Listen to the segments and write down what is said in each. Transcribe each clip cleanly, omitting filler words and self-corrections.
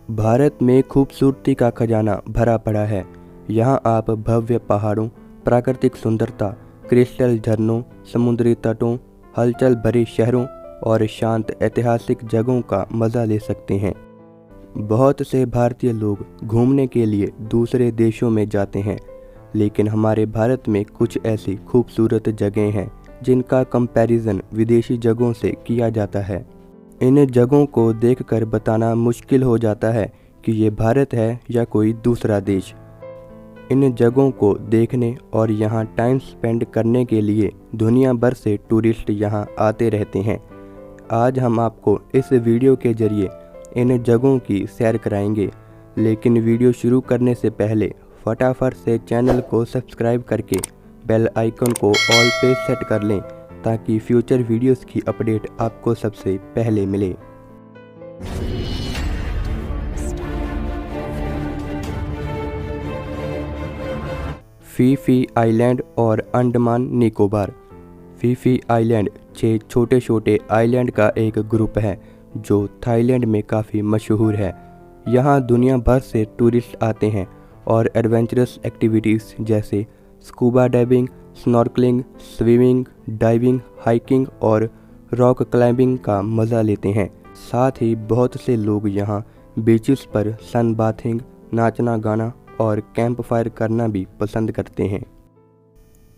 भारत में खूबसूरती का खजाना भरा पड़ा है। यहाँ आप भव्य पहाड़ों, प्राकृतिक सुंदरता, क्रिस्टल झरनों, समुद्री तटों, हलचल भरे शहरों और शांत ऐतिहासिक जगहों का मज़ा ले सकते हैं। बहुत से भारतीय लोग घूमने के लिए दूसरे देशों में जाते हैं, लेकिन हमारे भारत में कुछ ऐसी खूबसूरत जगहें हैं जिनका कंपैरिजन विदेशी जगहों से किया जाता है। इन जगहों को देखकर बताना मुश्किल हो जाता है कि ये भारत है या कोई दूसरा देश। इन जगहों को देखने और यहाँ टाइम स्पेंड करने के लिए दुनिया भर से टूरिस्ट यहाँ आते रहते हैं। आज हम आपको इस वीडियो के जरिए इन जगहों की सैर कराएंगे, लेकिन वीडियो शुरू करने से पहले फटाफट से चैनल को सब्सक्राइब करके बेल आइकन को ऑल पे सेट कर लें ताकि फ्यूचर वीडियोस की अपडेट आपको सबसे पहले मिले। फीफी आइलैंड और अंडमान निकोबार। फीफी आइलैंड 6 छोटे छोटे आइलैंड का एक ग्रुप है जो थाईलैंड में काफ़ी मशहूर है। यहाँ दुनिया भर से टूरिस्ट आते हैं और एडवेंचरस एक्टिविटीज़ जैसे scuba diving, snorkelling, swimming, diving, hiking और रॉक क्लाइंबिंग का मज़ा लेते हैं। साथ ही बहुत से लोग यहाँ बीचेस पर सन बाथिंग, नाचना गाना और कैंप फायर करना भी पसंद करते हैं।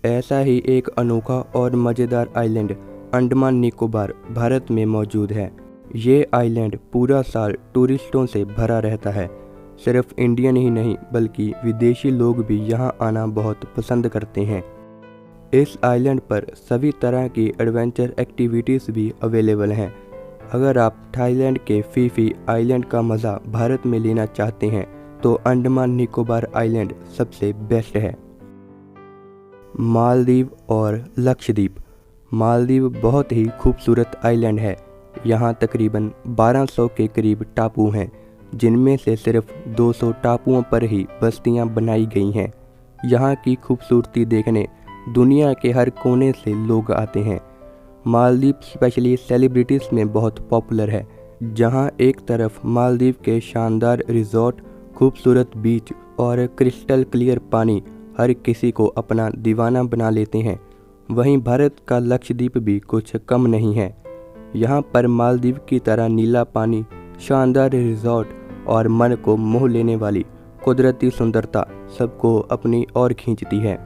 ऐसा ही एक अनोखा और मज़ेदार आइलैंड अंडमान निकोबार भारत में मौजूद है। ये आइलैंड पूरा साल टूरिस्टों से भरा रहता है। सिर्फ इंडियन ही नहीं बल्कि विदेशी लोग भी यहाँ आना बहुत पसंद करते हैं। इस आइलैंड पर सभी तरह की एडवेंचर एक्टिविटीज़ भी अवेलेबल हैं। अगर आप थाईलैंड के फीफी आइलैंड का मज़ा भारत में लेना चाहते हैं तो अंडमान निकोबार आइलैंड सबसे बेस्ट है। मालदीव और लक्षद्वीप। मालदीव बहुत ही खूबसूरत आइलैंड है। यहाँ तकरीबन 1200 के करीब टापू हैं, जिनमें से सिर्फ 200 टापुओं पर ही बस्तियाँ बनाई गई हैं। यहाँ की खूबसूरती देखने दुनिया के हर कोने से लोग आते हैं। मालदीव स्पेशली सेलिब्रिटीज़ में बहुत पॉपुलर है, जहाँ एक तरफ मालदीव के शानदार रिजॉर्ट, खूबसूरत बीच और क्रिस्टल क्लियर पानी हर किसी को अपना दीवाना बना लेते हैं, वहीं भारत का लक्षद्वीप भी कुछ कम नहीं है। यहाँ पर मालदीव की तरह नीला पानी, शानदार रिजॉर्ट और मन को मोह लेने वाली कुदरती सुंदरता सबको अपनी ओर खींचती है।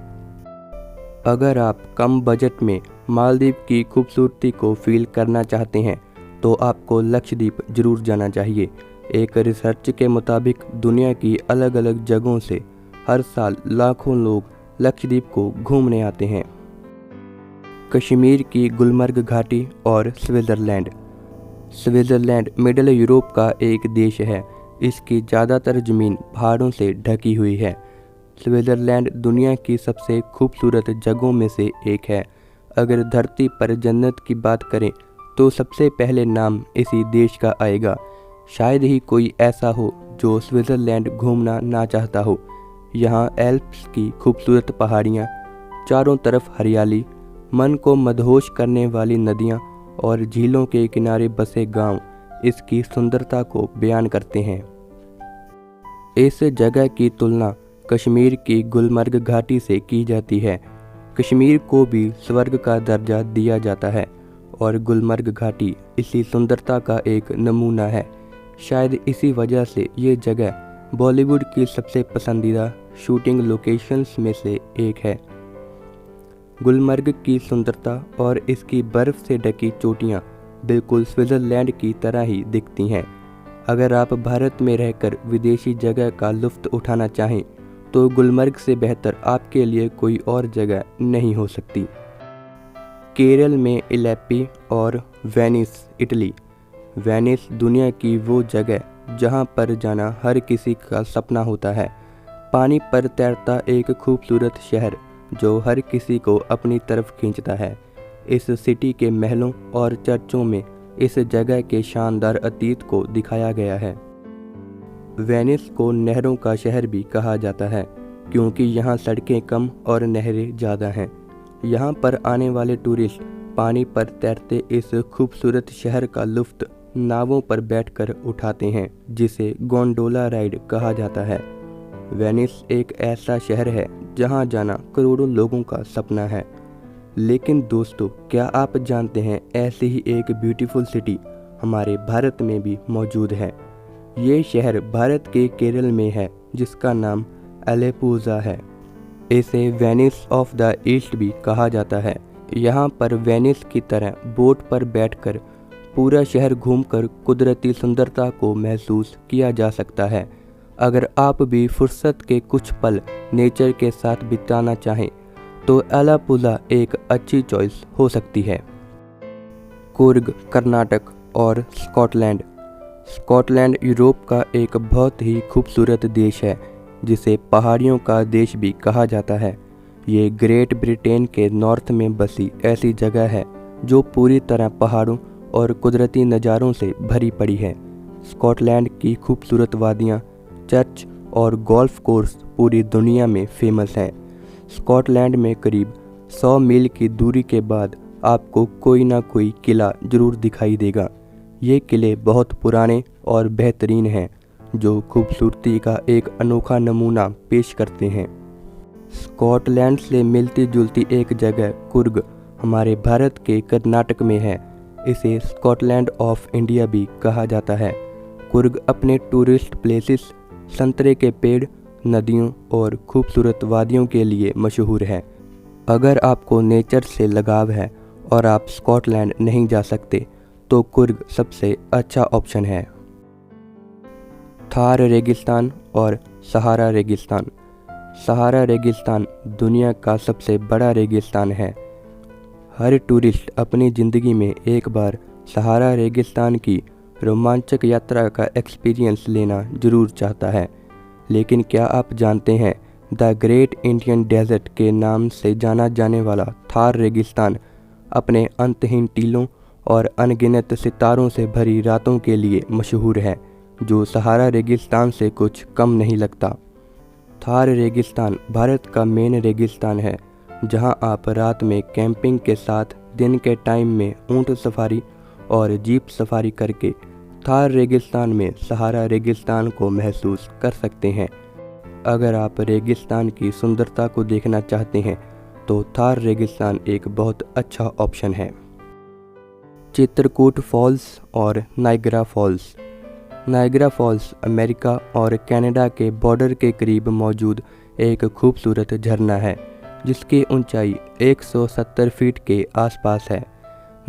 अगर आप कम बजट में मालदीव की खूबसूरती को फील करना चाहते हैं तो आपको लक्षद्वीप जरूर जाना चाहिए। एक रिसर्च के मुताबिक दुनिया की अलग अलग जगहों से हर साल लाखों लोग लक्षद्वीप को घूमने आते हैं। कश्मीर की गुलमर्ग घाटी और स्विट्ज़रलैंड। स्विट्ज़रलैंड मिडल यूरोप का एक देश है। इसकी ज़्यादातर ज़मीन पहाड़ों से ढकी हुई है। स्विट्ज़रलैंड दुनिया की सबसे खूबसूरत जगहों में से एक है। अगर धरती पर जन्नत की बात करें तो सबसे पहले नाम इसी देश का आएगा। शायद ही कोई ऐसा हो जो स्विट्ज़रलैंड घूमना ना चाहता हो। यहाँ एल्प्स की खूबसूरत पहाड़ियाँ, चारों तरफ हरियाली, मन को मदहोश करने वाली नदियाँ और झीलों के किनारे बसे गांव इसकी सुंदरता को बयान करते हैं। इस जगह की तुलना कश्मीर की गुलमर्ग घाटी से की जाती है। कश्मीर को भी स्वर्ग का दर्जा दिया जाता है और गुलमर्ग घाटी इसी सुंदरता का एक नमूना है। शायद इसी वजह से ये जगह बॉलीवुड की सबसे पसंदीदा शूटिंग लोकेशंस में से एक है। गुलमर्ग की सुंदरता और इसकी बर्फ़ से ढकी चोटियाँ बिल्कुल स्विट्ज़रलैंड की तरह ही दिखती हैं। अगर आप भारत में रहकर विदेशी जगह का लुत्फ़ उठाना चाहें तो गुलमर्ग से बेहतर आपके लिए कोई और जगह नहीं हो सकती। केरल में इलेप्पी और वेनिस, इटली। वेनिस दुनिया की वो जगह जहां पर जाना हर किसी का सपना होता है। पानी पर तैरता एक खूबसूरत शहर जो हर किसी को अपनी तरफ खींचता है। इस सिटी के महलों और चर्चों में इस जगह के शानदार अतीत को दिखाया गया है। वेनिस को नहरों का शहर भी कहा जाता है क्योंकि यहाँ सड़कें कम और नहरें ज़्यादा हैं। यहाँ पर आने वाले टूरिस्ट पानी पर तैरते इस खूबसूरत शहर का लुत्फ़ नावों पर बैठकर उठाते हैं, जिसे गोंडोला राइड कहा जाता है। वेनिस एक ऐसा शहर है जहां जाना करोड़ों लोगों का सपना है। लेकिन दोस्तों, क्या आप जानते हैं ऐसी ही एक ब्यूटीफुल सिटी हमारे भारत में भी मौजूद है। ये शहर भारत के केरल में है, जिसका नाम अलेप्पूज़ा है। इसे वेनिस ऑफ द ईस्ट भी कहा जाता है। यहाँ पर वेनिस की तरह बोट पर बैठकर पूरा शहर घूमकर कुदरती सुंदरता को महसूस किया जा सकता है। अगर आप भी फुर्सत के कुछ पल नेचर के साथ बिताना चाहें तो अलेप्पूज़ा एक अच्छी चॉइस हो सकती है। कुर्ग, कर्नाटक और स्कॉटलैंड। स्कॉटलैंड यूरोप का एक बहुत ही खूबसूरत देश है, जिसे पहाड़ियों का देश भी कहा जाता है। ये ग्रेट ब्रिटेन के नॉर्थ में बसी ऐसी जगह है जो पूरी तरह पहाड़ों और कुदरती नज़ारों से भरी पड़ी है। स्कॉटलैंड की खूबसूरत वादियाँ, चर्च और गोल्फ कोर्स पूरी दुनिया में फेमस हैं। स्कॉटलैंड में करीब 100 मील की दूरी के बाद आपको कोई ना कोई किला जरूर दिखाई देगा। ये किले बहुत पुराने और बेहतरीन हैं, जो खूबसूरती का एक अनोखा नमूना पेश करते हैं। स्कॉटलैंड से मिलती जुलती एक जगह कुर्ग हमारे भारत के कर्नाटक में है। इसे स्कॉटलैंड ऑफ इंडिया भी कहा जाता है। कुर्ग अपने टूरिस्ट प्लेसेस, संतरे के पेड़, नदियों और खूबसूरत वादियों के लिए मशहूर है। अगर आपको नेचर से लगाव है और आप स्कॉटलैंड नहीं जा सकते तो कुर्ग सबसे अच्छा ऑप्शन है। थार रेगिस्तान और सहारा रेगिस्तान। सहारा रेगिस्तान दुनिया का सबसे बड़ा रेगिस्तान है। हर टूरिस्ट अपनी ज़िंदगी में एक बार सहारा रेगिस्तान की रोमांचक यात्रा का एक्सपीरियंस लेना जरूर चाहता है। लेकिन क्या आप जानते हैं, द ग्रेट इंडियन डेजर्ट के नाम से जाना जाने वाला थार रेगिस्तान अपने अंतहीन टीलों और अनगिनत सितारों से भरी रातों के लिए मशहूर है, जो सहारा रेगिस्तान से कुछ कम नहीं लगता। थार रेगिस्तान भारत का मेन रेगिस्तान है, जहां आप रात में कैंपिंग के साथ दिन के टाइम में ऊंट सफारी और जीप सफारी करके थार रेगिस्तान में सहारा रेगिस्तान को महसूस कर सकते हैं। अगर आप रेगिस्तान की सुंदरता को देखना चाहते हैं तो थार रेगिस्तान एक बहुत अच्छा ऑप्शन है। चित्रकूट फॉल्स और Niagara false. Niagara false America और कनाडा के बॉर्डर के करीब मौजूद एक खूबसूरत झरना है, जिसकी ऊंचाई 170 फीट के आसपास है।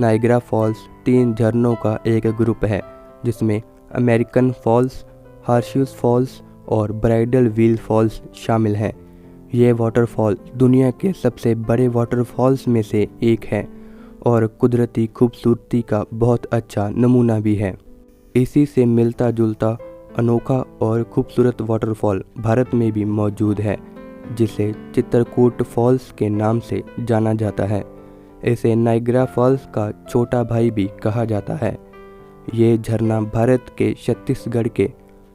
नायग्रा फॉल्स 3 झरनों का एक ग्रुप है, जिसमें अमेरिकन फॉल्स, हॉर्सशू फॉल्स और ब्राइडल व्हील फॉल्स शामिल हैं। ये वाटरफॉल दुनिया के सबसे बड़े वाटरफॉल्स में से एक है और कुदरती खूबसूरती का बहुत अच्छा नमूना भी है। इसी से मिलता जुलता अनोखा और खूबसूरत वाटरफॉल भारत में भी मौजूद है, जिसे चित्रकूट फॉल्स के नाम से जाना जाता है। इसे नायग्रा फॉल्स का छोटा भाई भी कहा जाता है। ये झरना भारत के छत्तीसगढ़ के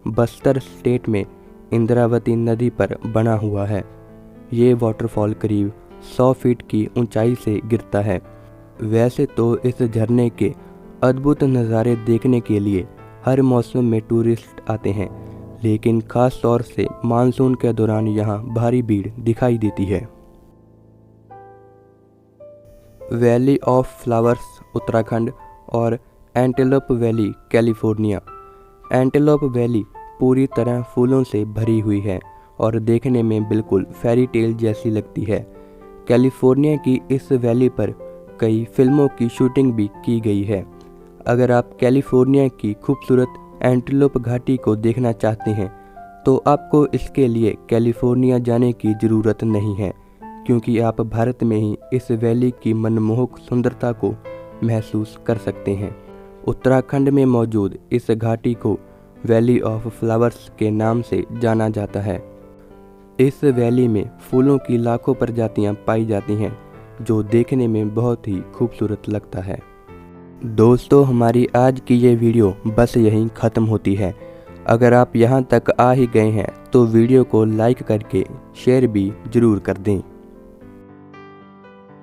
बस्तर स्टेट में इंद्रावती नदी पर बना हुआ है। ये वाटरफॉल करीब 100 फीट की ऊंचाई से गिरता है। वैसे तो इस झरने के अद्भुत नज़ारे देखने के लिए हर मौसम में टूरिस्ट आते हैं, लेकिन ख़ास तौर से मानसून के दौरान यहाँ भारी भीड़ दिखाई देती है। वैली ऑफ फ्लावर्स उत्तराखंड और antelope valley California. Antelope valley पूरी तरह फूलों से भरी हुई है और देखने में बिल्कुल फेरी टेल जैसी लगती है। कैलिफोर्निया की इस वैली पर कई फिल्मों की शूटिंग भी की गई है। अगर आप कैलिफोर्निया की खूबसूरत एंटेलोप घाटी को देखना चाहते हैं तो आपको इसके लिए कैलिफोर्निया जाने की ज़रूरत नहीं है, क्योंकि आप भारत में ही इस वैली की मनमोहक सुंदरता को महसूस कर सकते हैं। उत्तराखंड में मौजूद इस घाटी को वैली ऑफ फ्लावर्स के नाम से जाना जाता है। इस वैली में फूलों की लाखों प्रजातियां पाई जाती हैं, जो देखने में बहुत ही खूबसूरत लगता है। दोस्तों, हमारी आज की ये वीडियो बस यहीं ख़त्म होती है। अगर आप यहाँ तक आ ही गए हैं तो वीडियो को लाइक करके शेयर भी ज़रूर कर दें।